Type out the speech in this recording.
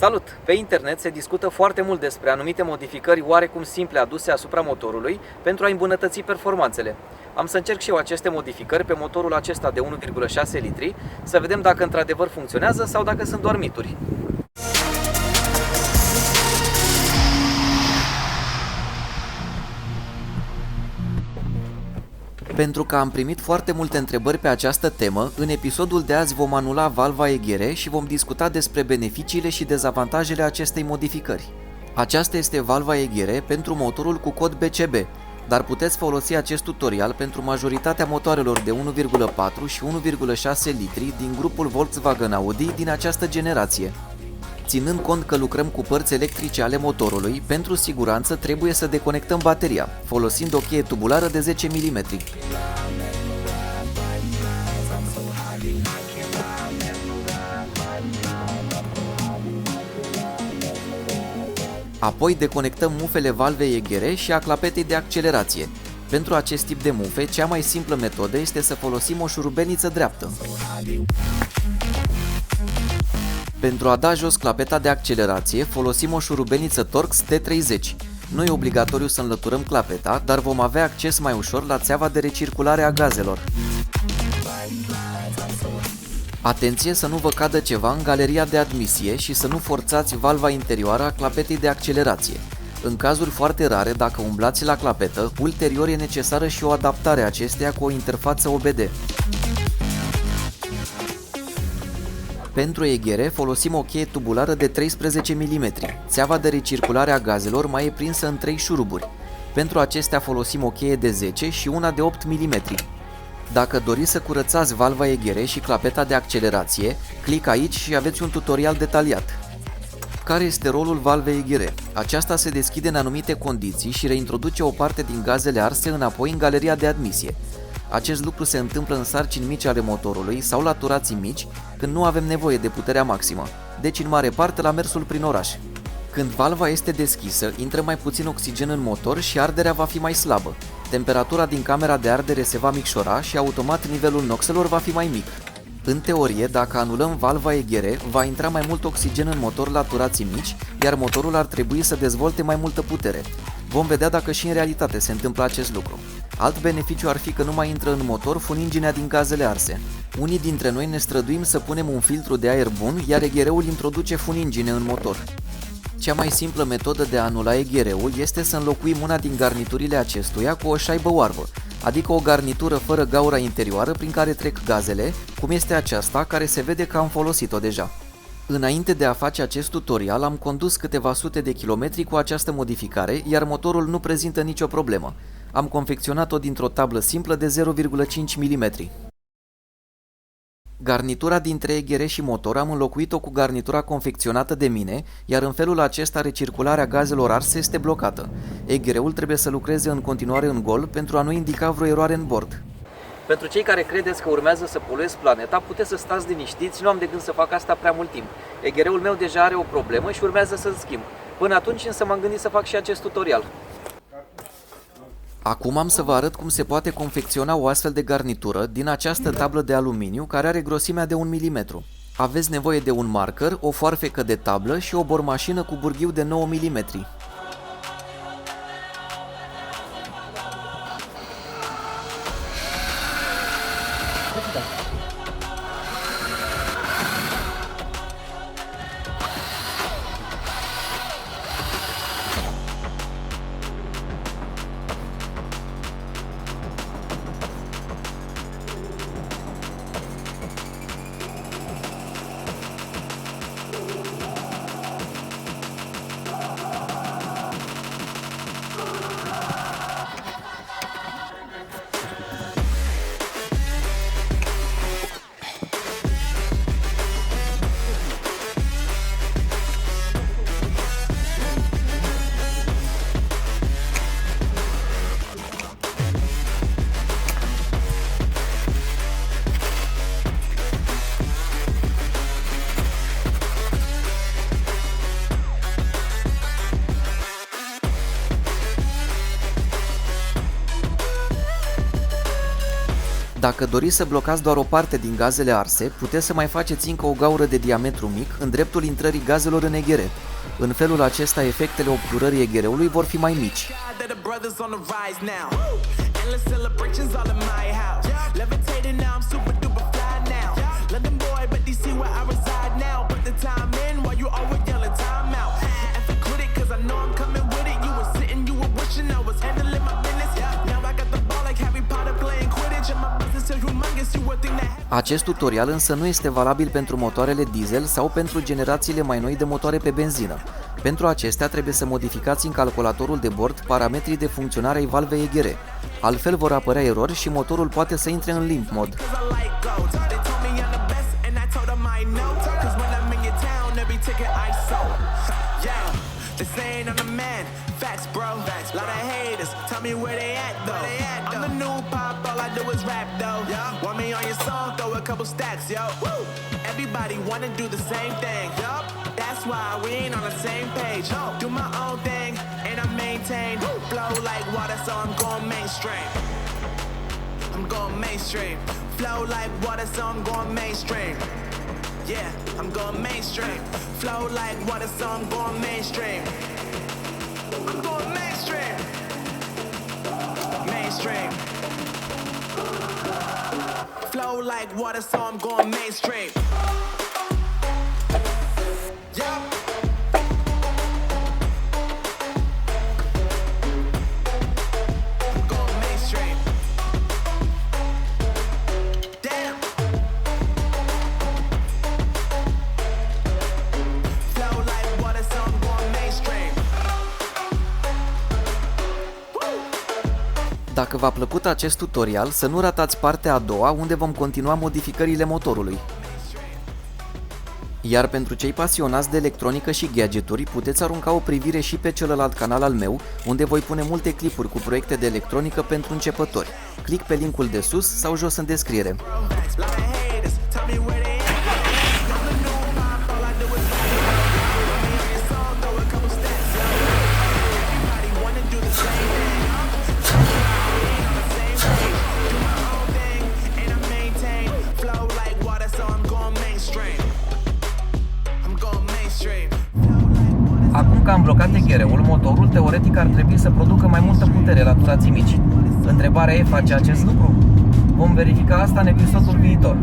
Salut! Pe internet se discută foarte mult despre anumite modificări oarecum simple aduse asupra motorului pentru a îmbunătăți performanțele. Am să încerc și eu aceste modificări pe motorul acesta de 1,6 litri, să vedem dacă într-adevăr funcționează sau dacă sunt doar mituri. Pentru că am primit foarte multe întrebări pe această temă, în episodul de azi vom anula valva Eghere și vom discuta despre beneficiile și dezavantajele acestei modificări. Aceasta este valva Eghere pentru motorul cu cod BCB, dar puteți folosi acest tutorial pentru majoritatea motoarelor de 1,4 și 1,6 litri din grupul Volkswagen Audi din această generație. Ținând cont că lucrăm cu părți electrice ale motorului, pentru siguranță trebuie să deconectăm bateria, folosind o cheie tubulară de 10 mm. Apoi deconectăm mufele valvei Eghere și a clapetei de accelerație. Pentru acest tip de mufe, cea mai simplă metodă este să folosim o șurubelniță dreaptă. Pentru a da jos clapeta de accelerație, folosim o șurubelniță Torx T30. Nu e obligatoriu să înlăturăm clapeta, dar vom avea acces mai ușor la țeava de recirculare a gazelor. Atenție să nu vă cadă ceva în galeria de admisie și să nu forțați valva interioară a clapetei de accelerație. În cazuri foarte rare, dacă umblați la clapetă, ulterior e necesară și o adaptare a acesteia cu o interfață OBD. Pentru Eghere folosim o cheie tubulară de 13 mm. Țeava de recirculare a gazelor mai e prinsă în 3 șuruburi. Pentru acestea folosim o cheie de 10 și una de 8 mm. Dacă doriți să curățați valva Eghere și clapeta de accelerație, clic aici și aveți un tutorial detaliat. Care este rolul valvei Eghere? Aceasta se deschide în anumite condiții și reintroduce o parte din gazele arse înapoi în galeria de admisie. Acest lucru se întâmplă în sarcini mici ale motorului sau la turații mici, când nu avem nevoie de puterea maximă, deci în mare parte la mersul prin oraș. Când valva este deschisă, intră mai puțin oxigen în motor și arderea va fi mai slabă. Temperatura din camera de ardere se va micșora și automat nivelul noxelor va fi mai mic. În teorie, dacă anulăm valva Eghere, va intra mai mult oxigen în motor la turații mici, iar motorul ar trebui să dezvolte mai multă putere. Vom vedea dacă și în realitate se întâmplă acest lucru. Alt beneficiu ar fi că nu mai intră în motor funinginea din gazele arse. Unii dintre noi ne străduim să punem un filtru de aer bun, iar Eghereul introduce funingine în motor. Cea mai simplă metodă de a anula Eghereul este să înlocuim una din garniturile acestuia cu o șaibă oarbă, adică o garnitură fără gaura interioară prin care trec gazele, cum este aceasta care se vede că am folosit-o deja. Înainte de a face acest tutorial am condus câteva sute de kilometri cu această modificare, iar motorul nu prezintă nicio problemă. Am confecționat-o dintr-o tablă simplă de 0,5 mm. Garnitura dintre Eghere și motor am înlocuit-o cu garnitura confecționată de mine, iar în felul acesta recircularea gazelor arse este blocată. Eghereul trebuie să lucreze în continuare în gol pentru a nu indica vreo eroare în bord. Pentru cei care credeți că urmează să poluez planeta, puteți să stați liniștiți, nu am de gând să fac asta prea mult timp. Eghereul meu deja are o problemă și urmează să-l schimb. Până atunci însă m-am gândit să fac și acest tutorial. Acum am să vă arăt cum se poate confecționa o astfel de garnitură din această tablă de aluminiu care are grosimea de 1 mm. Aveți nevoie de un marker, o foarfecă de tablă și o bormașină cu burghiu de 9 mm. Dacă doriți să blocați doar o parte din gazele arse, puteți să mai faceți încă o gaură de diametru mic în dreptul intrării gazelor în eghere. În felul acesta, efectele obturării eghereului vor fi mai mici. Acest tutorial însă nu este valabil pentru motoarele diesel sau pentru generațiile mai noi de motoare pe benzină. Pentru acestea trebuie să modificați în calculatorul de bord parametrii de funcționare ai valvei eghere. Altfel vor apărea erori și motorul poate să intre în limp mod. Facts, bro. Lot of haters, tell me where they at though. I'm the new pop, all I do is rap though. Want me on your song, throw a couple stacks, yo. Everybody wanna do the same thing. That's why we ain't on the same page. Do my own thing, and I maintain. Flow like water, so I'm going mainstream. I'm going mainstream. Flow like water, so I'm going mainstream. Yeah, I'm going mainstream. Flow like water, so I'm going mainstream. I'm going mainstream. Mainstream. Flow like water, so I'm going mainstream. Yeah. I'm going mainstream. Damn. Flow like water, so I'm going mainstream. Dacă v-a plăcut acest tutorial, să nu ratați partea a doua, unde vom continua modificările motorului. Iar pentru cei pasionați de electronică și gadgeturi, puteți arunca o privire și pe celălalt canal al meu, unde voi pune multe clipuri cu proiecte de electronică pentru începători. Click pe linkul de sus sau jos în descriere. Acum că am blocat eghereul, motorul teoretic ar trebui să producă mai multă putere la turații mici. Întrebarea e, face acest lucru? Vom verifica asta în episodul viitor.